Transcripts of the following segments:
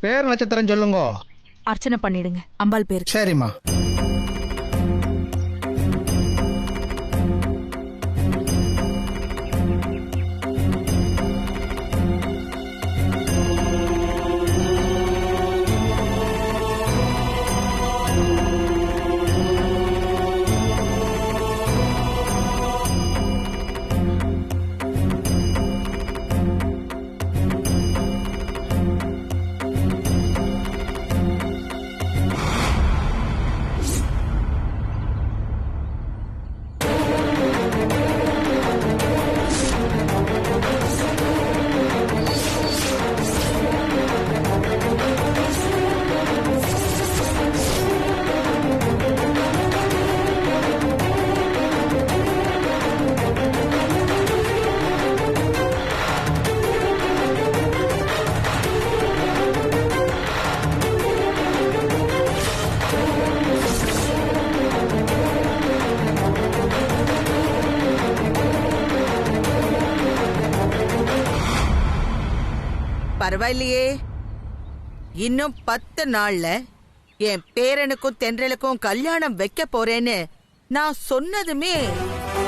பேர் நட்சத்திரம் சொல்லுங்க. அர்ச்சனை பண்ணிடுங்க, அம்பாள் பேர். சரிம்மா. பரவாயில்லையே, இன்னும் 10 நாள்ல என் பேரனுக்கும் தென்றலுக்கும் கல்யாணம் வைக்க போறேன்னு நான் சொன்னதுமே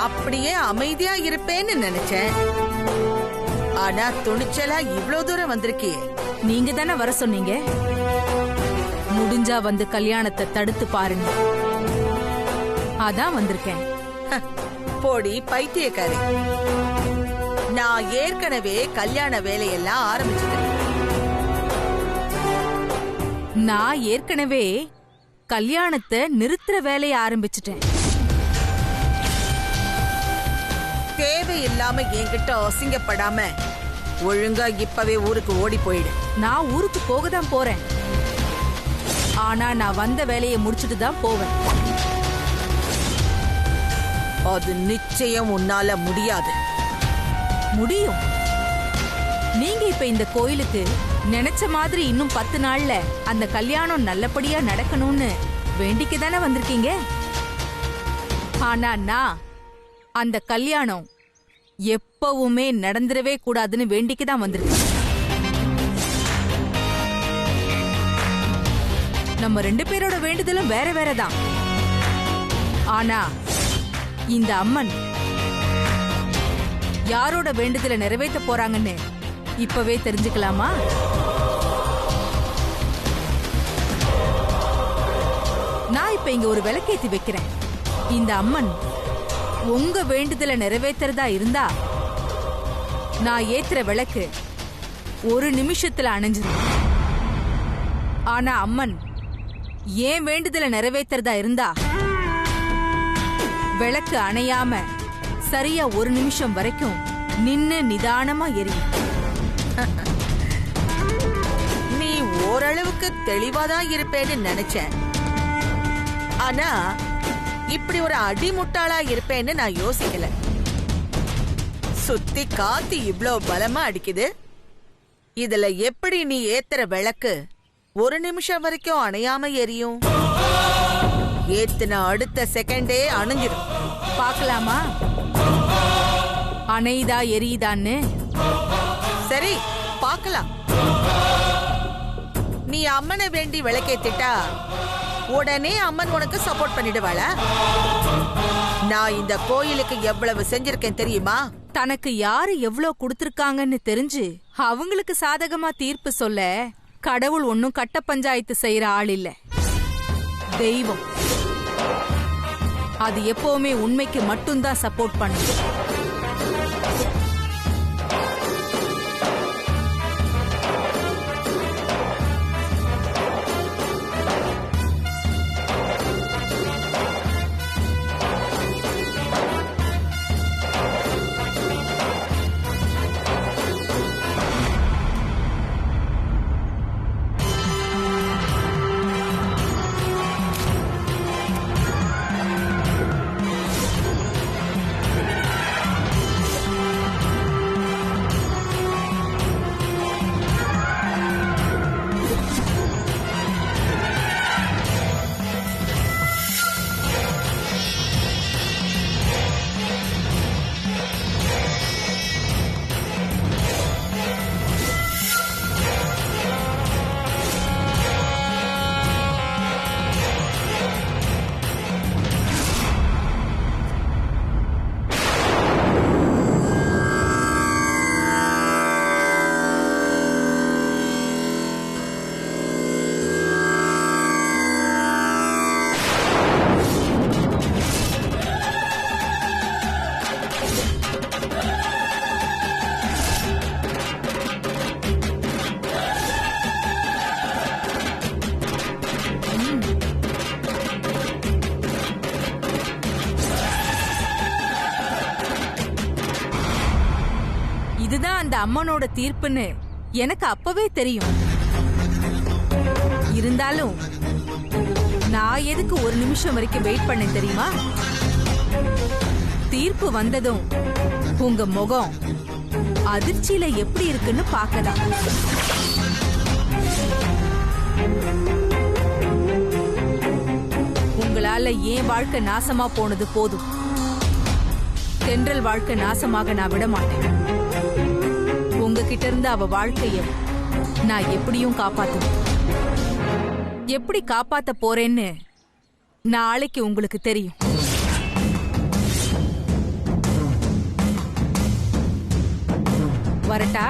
அப்படியே அமைதியா இருப்பேன்னு நினைச்சேன். ஆனா துணிச்சலா இவ்ளோ தூரம் வந்திருக்கியே. நீங்க தானே வர சொன்னீங்க, முடிஞ்சா வந்து கல்யாணத்தை தடுத்து பாருங்க. அதான் வந்திருக்கேன். போடி பைத்தியக்காரி, நான் ஏற்கனவே கல்யாண வேலையெல்லாம் ஆரம்பிச்சிட்டேன். நான் ஏற்கனவே கல்யாணத்தை நிறுத்துற வேலையை ஆரம்பிச்சிட்டேன். தேவையில்லாம என்கிட்ட அசிங்கப்படாம ஒழுங்கா இப்பவே ஊருக்கு ஓடி போயிடு. நான் ஊருக்கு போக தான் போறேன், ஆனா நான் வந்த வேலையை முடிச்சிட்டு தான் போவேன். அது நிச்சயம் உன்னால முடியாது. முடியும். நீங்க இப்ப இந்த கோயிலுக்கு நினைச்ச மாதிரி இன்னும் 10 நாள்ல அந்த கல்யாணம் நல்லபடியா நடக்கணும்னு வேண்டிக்கு தானே வந்திருக்கீங்க. ஆனா நான் அந்த கல்யாணம் எப்பவுமே நடந்துடவே கூடாதுன்னு வேண்டிக்கு தான் வந்திருக்கேன். நம்ம 2 பேரோட வேண்டுதலும் வேற வேறதான். ஆனா இந்த அம்மன் யாரோட வேண்டுதலை நிறைவேற்ற போறாங்கன்னு இப்பவே தெரிஞ்சுக்கலாமா? நான் இப்ப இங்க ஒரு விளக்கேத்தி வைக்கிறேன். இந்த அம்மன் உங்க வேண்டுதலை நிறைவேற்றறதா இருந்தா நான் ஏத்துற விளக்கு 1 நிமிஷத்துல அணைஞ்சிரும். ஆனா அம்மன் ஏன் வேண்டுதலை நிறைவேற்றறதா இருந்தா விளக்கு அணையாம சரியா 1 நிமிஷம் வரைக்கும் நின்னு நிதானமா எரியும். நீ ஓரளவுக்கு தெளிவாதான் இருப்பேன்னு நினைச்சேன். ஆனா இப்படி ஒரு அடிமுட்டாளா இருப்பேன்னு நான் யோசிக்கல. சுத்தி காத்து இவ்ளோ பலமா அடிக்குது. இதுல எப்படி நீ ஏத்துற விளக்கு 1 நிமிஷம் வரைக்கும் அணையாம எரியும்? ஏத்துன அடுத்த செகண்டே அணைஞ்சிடும். பார்க்கலாமா அணைதா எரியுதான்னு? சரி, பார்க்கலாம். நீ அம்மனை வேண்டி விளக்கேத்திட்டா உடனே அம்மன் உனக்கு சப்போர்ட் பண்ணிடுவாளா? நான் இந்த கோயிலுக்கு எவ்வளவு செஞ்சிருக்கேன் தெரியுமா? தனக்கு யாரு எவ்வளவு கொடுத்திருக்காங்கன்னு தெரிஞ்சு அவங்களுக்கு சாதகமா தீர்ப்பு சொல்ல கடவுள் ஒன்னும் கட்ட பஞ்சாயத்து செய்யற ஆள் இல்ல. தெய்வம். அது எப்பவுமே உண்மைக்கு மட்டும்தான் சப்போர்ட் பண்ணும். இதுதான் அந்த அம்மனோட தீர்ப்புன்னு எனக்கு அப்பவே தெரியும். இருந்தாலும் நான் எதுக்கு ஒரு நிமிஷம் வரைக்கும் வெயிட் பண்ண தெரியுமா? தீர்ப்பு வந்ததும் உங்க முகம் அதிர்ச்சியில எப்படி இருக்குன்னு பார்க்கலாம். உங்களால ஏன் வாழ்க்கை நாசமா போனது போதும். தென்றல் வாழ்க்கை நாசமாக நான் விட மாட்டேன். உங்ககிட்ட இருந்து அவ வாழ்க்கைய நான் எப்படியும் காப்பாத்துவேன். எப்படி காப்பாத்த போறேன்னு நாளைக்கு உங்களுக்கு தெரியும். வரட்டா?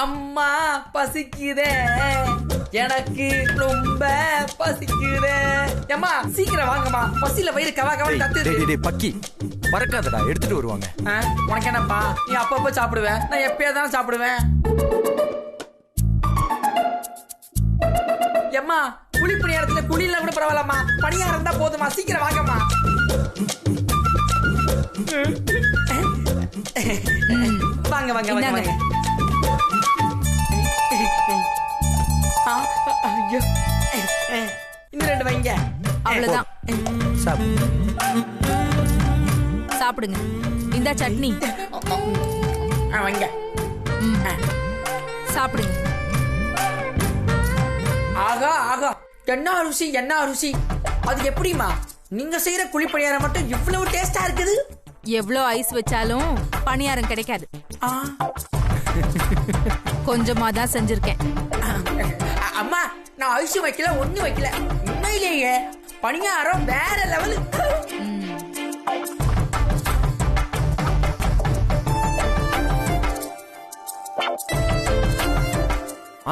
அம்மா பசிக்குதே, எனக்கு ரொம்ப பசிக்குதே. அம்மா சீக்கிரம் வாங்கம்மா, பசியில வயிறு கவா கவா தத்து. பக்கி பறக்காதடா, எடுத்துட்டு வருவாங்க. உனக்கு என்னப்பா, நீ அப்பப்போ சாப்பிடுவேன், நான் எப்பயாதான் சாப்பிடுவேன். அம்மா குளிப்பு நேரத்துல குளியில கூட பரவாயில்லம்மா, பணியாரம் தான் போதுமா, சீக்கிரம் வாங்கம்மா. வாங்க வாங்க வாங்க. இன்னும் ரெண்டு வைங்க. அவ்வளவுதான். சாப்பிடுங்க. இந்த சட்னி வைங்க. சாப்பிடுங்க. ஆகா ஆகா, என்ன ருசி என்ன ருசி. அது எப்படிமா நீங்க செய்யற குழிப்பணியாரம் மட்டும் இவ்வளவு டேஸ்டா இருக்குது? எவ்வளவு ஐஸ் வச்சாலும் பணியாரம் கிடைக்காது. கொஞ்சமா தான் செஞ்சிருக்கேன். அம்மா நான் ஐஸ் வைக்கல, ஒண்ணு வைக்கல, உண்மையிலேயே பணியாரம் வேற லெவல்.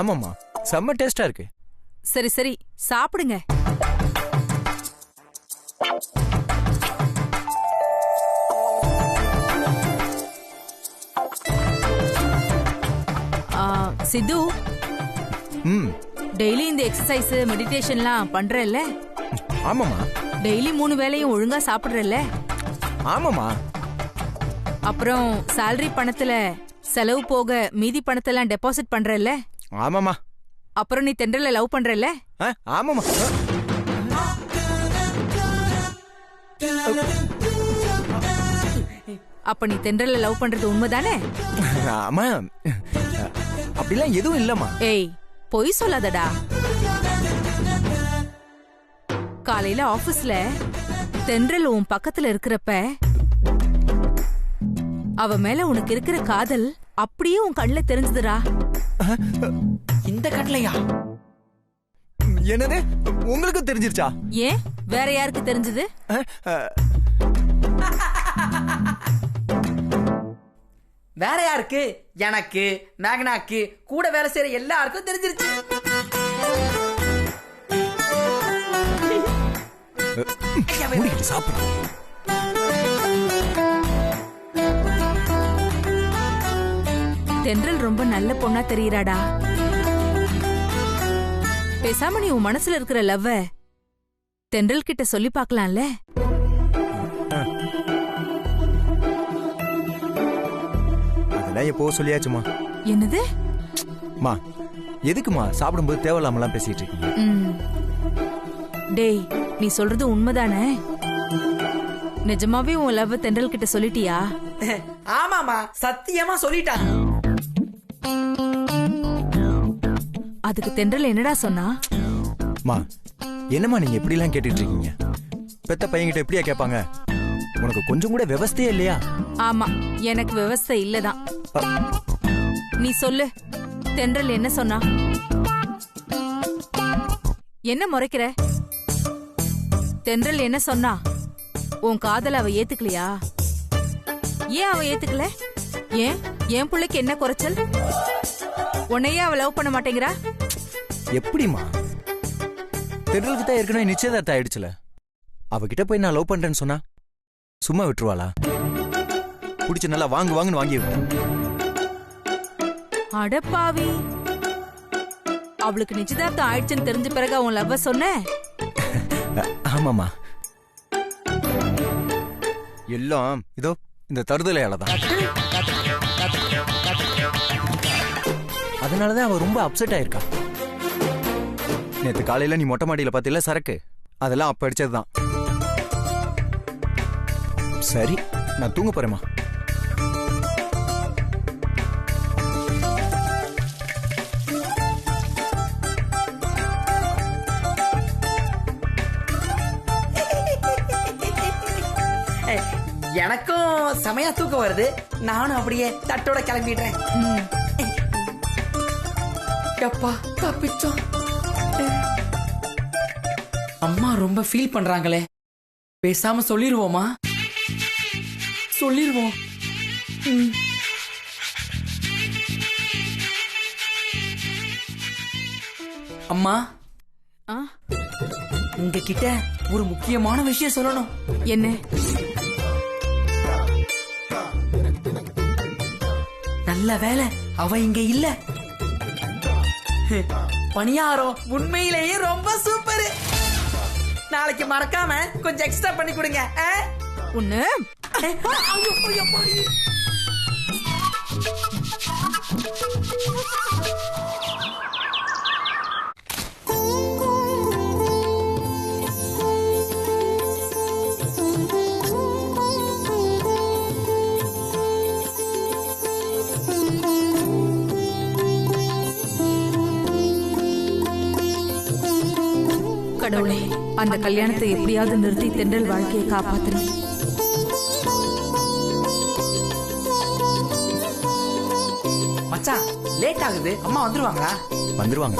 ஆமாமா, செம்ம டேஸ்டா இருக்கு. சரி சரி சாப்பிடுங்க. சித்து, டெய்லி இந்த எக்ஸசைஸ் மெடிடேஷன்லாம் பண்றல்ல? ஆமாமா. டெய்லி 3 வேளையும் ஒழுங்கா சாப்பிடுறல்ல? ஆமாமா. அப்புறம் salary பணத்துல செலவு போக மீதி பணத்தெல்லாம் டெபாசிட் பண்றல்ல? ஆமாமா. அப்புறம் நீ தென்றல லவ் பண்றல்ல? ஆமாமா. அப்ப நீ தென்றல லவ் பண்றது உண்மைதானே? ஆமா, அப்படிலாம் எதுவும் இல்லம்மா. ஏய், பொய் சொல்லாதடா. காலையில ஆபீஸ்ல தென்றல் உன் பக்கத்துல இருக்கிறப்ப அவ மேல உனக்கு இருக்கிற காதல் அப்படியே உன் கண்ணுல தெரிஞ்சதுடா. இந்த கண்லையா? என்னது உங்களுக்கு தெரிஞ்சிருச்சா? ஏன் வேற யாருக்கு தெரிஞ்சது? வேற யாருக்கு? எனக்கு, மேகனாக்கு, கூட வேலை செய்யற எல்லாருக்கும் தெரிஞ்சிருச்சு. மூடிக்கிட்டு சாப்பிடு. தென்றல் ரொம்ப நல்ல பொண்ணா தெரியறாடா. பேசாம நீ உன் மனசுல இருக்கிற லவ்வ தென்றல் கிட்ட சொல்லி பார்க்கலாம்ல. அதெல்லாம் எப்போ சொல்லியாச்சுமா. என்னது? மா எதுக்குமா சாப்பிடும்போது தேவையில்லாமலாம் பேசிட்டு இருக்கீங்க? டேய், நீ சொல்றது உண்மைதானே? நிஜமாவே உன் லவ் தென்றல் கிட்ட சொல்லிட்டியா? ஆமாமா, சத்தியமா சொல்லிட்டான். அதுக்கு தென்றல் என்னடா சொன்னா? மா என்னம்மா நீங்க எப்படி எல்லாம் கேட்டுட்டு இருக்கீங்க? பெத்த பையன்கிட்ட எப்படியா கேட்பாங்க? உனக்கு கொஞ்சம் கூட விவஸ்தையே இல்லையா? ஆமா, எனக்கு விவசாய இல்லதான். நீ சொல்லு, தென்றல் என்ன சொன்னா? என்ன முறைக்கிற? தென்றல் என்ன சொன்னா? உன் காதல அவ ஏத்துக்கலையா? ஏன் அவ ஏத்துக்கல? ஏன் என் பிள்ளைக்கு என்ன குறைச்சல்? உன்னையே அவ லவ் பண்ண மாட்டேங்கிறா? எப்படிமா? தென்றலுக்கு தான் ஏற்கனவே நிச்சயதார்த்தம் ஆயிடுச்சுல. அவகிட்ட போய் நான் லவ் பண்றேன்னு சொன்னா சும்மா விட்டுருவாளா? புடிச்சு நல்லா வாங்கு வாங்குன்னு வாங்கி விட்டேன். அடப்பாவி, அவளுக்கு நிச்சயதார்த்தம் ஆயிடுச்சுன்னு தெரிஞ்ச பிறகு அவன் லவ்வ சொன்ன? ஆமாமா, எல்லாம் இதோ இந்த தருதலையாலதான். அதனாலதான் அவ ரொம்ப அப்செட் ஆயிருக்கா. நேத்து காலையில நீ மொட்டை மாடியில பாத்தில சரக்கு, அதெல்லாம் அப்ப அடிச்சதுதான். சரி, நான் தூங்க போறேமா. எனக்கும் செமையா தூக்கம் வருது. நானும் அப்படியே தட்டோட கிளம்பிடுறேன். எப்பா தப்பிச்சோம். அம்மா ரொம்ப ஃபீல் பண்றாங்களே, பேசாம சொல்லிருவோமா? சொல்லிருவோம். அம்மா, உங்ககிட்ட ஒரு முக்கியமான விஷயம் சொல்லணும். என்ன? நல்ல வேலை அவ இங்க இல்ல. பணியாரம் உண்மையிலேயே ரொம்ப சூப்பர். நாளைக்கு மறக்காம கொஞ்சம் எக்ஸ்ட்ரா பண்ணி கொடுங்க. ஒண்ணு கடவுளே, அந்த கல்யாணத்தை எப்படியாவது நிறுத்தி தென்றல் வாழ்க்கையை காப்பாத்தணும். மச்சான், லேட் ஆகுது. அம்மா வந்துருவாங்க. வந்துருவாங்க.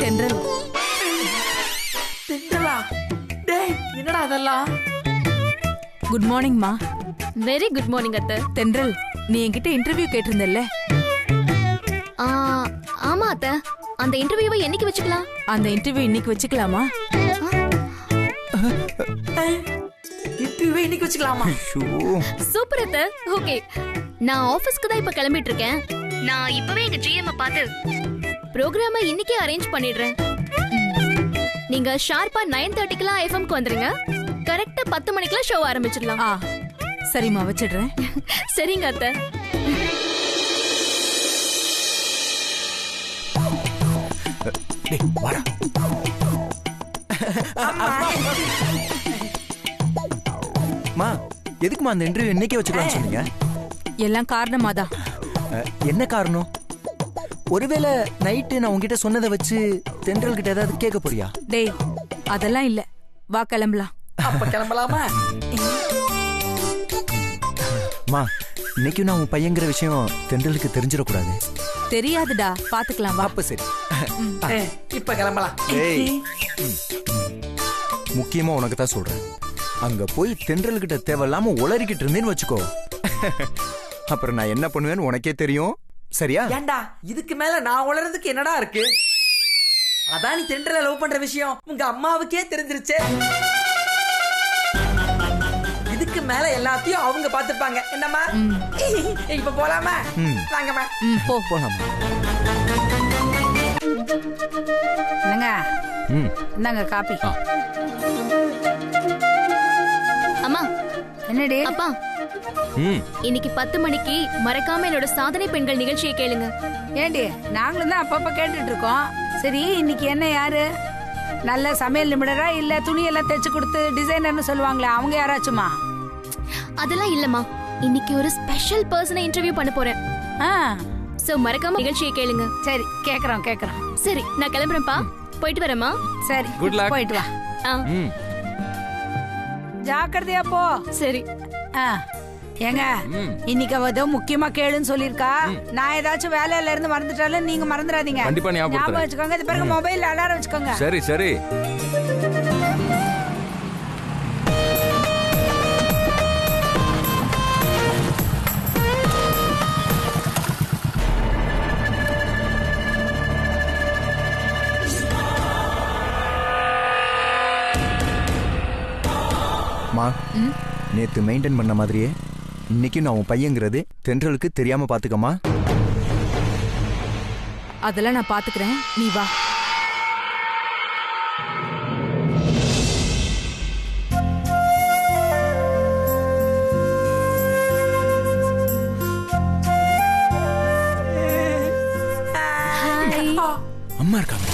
தென்றல். தென்றலா? டேய், என்னடா அதெல்லாம்? குட் மார்னிங் மா. வெரி குட் மார்னிங் அத்தை. தென்றல், நீ என்கிட்ட இன்டர்வியூ கேட்டிருந்தல்ல? ஆமா அத்தை. அந்த இன்டர்வியூவை என்னைக்கு வச்சுக்கலாம்? அந்த இன்டர்வியூ இன்னைக்கு வச்சுக்கலாமா? இன்டர்வியூ இன்னைக்கு வச்சுக்கலாமா? சூப்பர் அத்தை. ஓகே, நான் ஆபீஸ்க்கு தான் இப்ப கிளம்பிட்டு இருக்கேன். நான் இப்பவே எங்க ஜிஎம் பார்த்து ப்ரோக்ராமை இன்னைக்கே அரேஞ்ச் பண்ணிடுறேன். நீங்க ஷார்ப்பா 9:30க்குலாம் எஃப்எம்க்கு வந்துருங்க. கரெக்டா 10 மணிக்கெல்லாம் ஷோ ஆரம்பிச்சிடலாம். சரிம்மா, வச்சிடுறேன். சரிங்க அத்தை. வாடா. மா எதுக்குமா அந்த இன்டர்வியூ இன்னைக்கே வச்சுக்கலாம்னு சொன்னீங்க? எல்லாம் காரணமாதான். என்ன காரணம்? ஒருவேளை நைட்டு நான் உங்ககிட்ட சொன்னதை வச்சு தென்றல் கிட்ட ஏதாவது கேட்க போறியா? டேய் அதெல்லாம் இல்ல, வா கிளம்பலாம். அப்ப கிளம்பலாமா? மா இன்னைக்கு நான் உன் பையங்கிற விஷயம் தென்றலுக்கு தெரிஞ்சிடக்கூடாது. தெரியாதுடா, பாத்துக்கலாம் வா. அப்ப சரி. இப்ப கிளம்பலாம். ஏய், முக்கியமா உனக்கு தான் சொல்றேன். அங்க போய் தென்றல் கிட்ட தேவையில்லாம உளறிக்கிட்டு இருந்தேன்னு வச்சுக்கோ, அப்புறம் நான் என்ன பண்ணுவேன்னு உனக்கே தெரியும். சரியா? ஏண்டா இதுக்கு மேல நான் உளறதுக்கு என்னடா இருக்கு? அதான் நீ தென்றல லவ் பண்ற விஷயம் உங்க அம்மாவுக்கே தெரிஞ்சிருச்சு. இதுக்கு மேல எல்லாத்தையும் அவங்க பாத்துப்பாங்க. என்னம்மா இப்ப போலாமா? வாங்கம்மா. போ போலாமா? என்னங்க இந்தாங்க காப்பி. அம்மா. என்னடி? அப்பா இன்னைக்கு 10 மணிக்கு மறக்காம என்னோட சாதனை பெண்கள் நிகழ்ச்சியை கேளுங்க. ஏண்டி நாங்களும் தான் அப்பப்ப கேட்டுட்டு இருக்கோம். சரி இன்னைக்கு என்ன யாரு? நல்ல சமையல் நிபுணரா இல்ல துணியெல்லாம் தைச்சு கொடுத்து டிசைனர்னு சொல்லுவாங்களே அவங்க யாராச்சுமா? அதெல்லாம் இல்லம்மா, இன்னைக்கு ஒரு ஸ்பெஷல் பர்சனை இன்டர்வியூ பண்ண போறேன். சோ மறக்காம நிகழ்ச்சியை கேளுங்க. சரி கேக்குறோம். சரி நான் கிளம்புறேன்ப்பா, போயிட்டு வரேம்மா. சரி போயிட்டு வா. ஜாக்கிரதையா போ. சரி. ஏங்க இன்னைக்கு அவ ஏதோ முக்கியமா கேளுன்னு சொல்லிருக்கா. நான் ஏதாச்சும் வேலையில இருந்து மறந்துட்டாலும் நீங்க மறந்துடாதீங்க. கண்டிப்பா ஞாபகம் வச்சுக்கோங்க. இது பிறகு மொபைல் அலாரம் வச்சுக்கோங்க. சரி சரி. மா நேத்து மெயின்டைன் பண்ண மாதிரியே இன்னைக்கு நான் உன் பையங்கிறது தென்றலுக்கு தெரியாம பாத்துக்கமா. அதெல்லாம் நான் பாத்துக்கிறேன், நீ வா. அம்மா இருக்காங்க.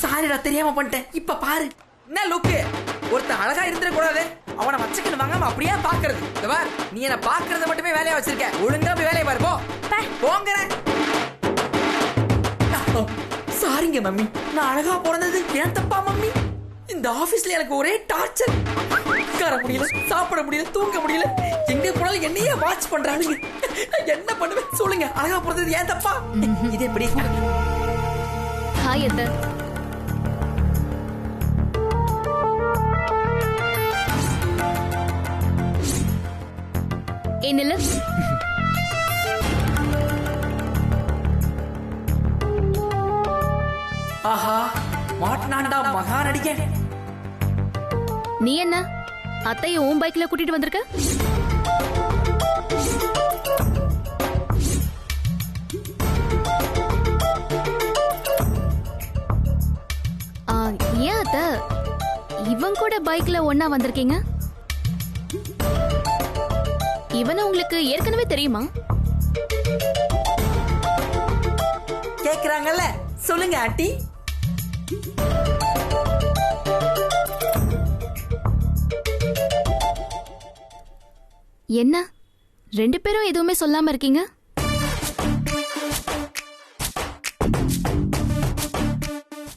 சாரிடா தெரியாம பண்ணிட்டேன். இப்ப பாரு என்ன லுக்கு. ஒருத்தன் அழகா இருந்துட கூடாது, அவனை வச்சுக்கணும் வாங்காம அப்படியே பாக்குறது. நீ என்ன பாக்குறத மட்டுமே வேலையா வச்சிருக்க. ஒழுங்கா போய் வேலையை பாரு. போங்கிறேன். சாரிங்க மம்மி, நான் அழகா பிறந்தது ஏன் தப்பா மம்மி? இந்த ஆபீஸ்ல எனக்கு ஒரே டார்ச்சர். உட்கார முடியல, சாப்பிட முடியல, தூங்க முடியல. எங்க போனாலும் என்னையே வாட்ச் பண்றானுங்க. என்ன பண்ணுவேன் சொல்லுங்க? அழகா பிறந்தது ஏன் தப்பா? இது எப்படி? ஹாய் அத்தை. என்னல ஆஹா மாட்னாண்டா மகா நடிகன். நீ என்ன அத்தைய உன் பைக்ல கூட்டிட்டு வந்திருக்க? ஏன் அத்தை இவன் கூட பைக்ல ஒன்னா வந்திருக்கீங்க? இவனை உங்களுக்கு ஏற்கனவே தெரியுமா? கேக்குறாங்கல்ல, சொல்லுங்க ஆண்டி. என்ன 2 பேரும் எதுவுமே சொல்லாம இருக்கீங்க?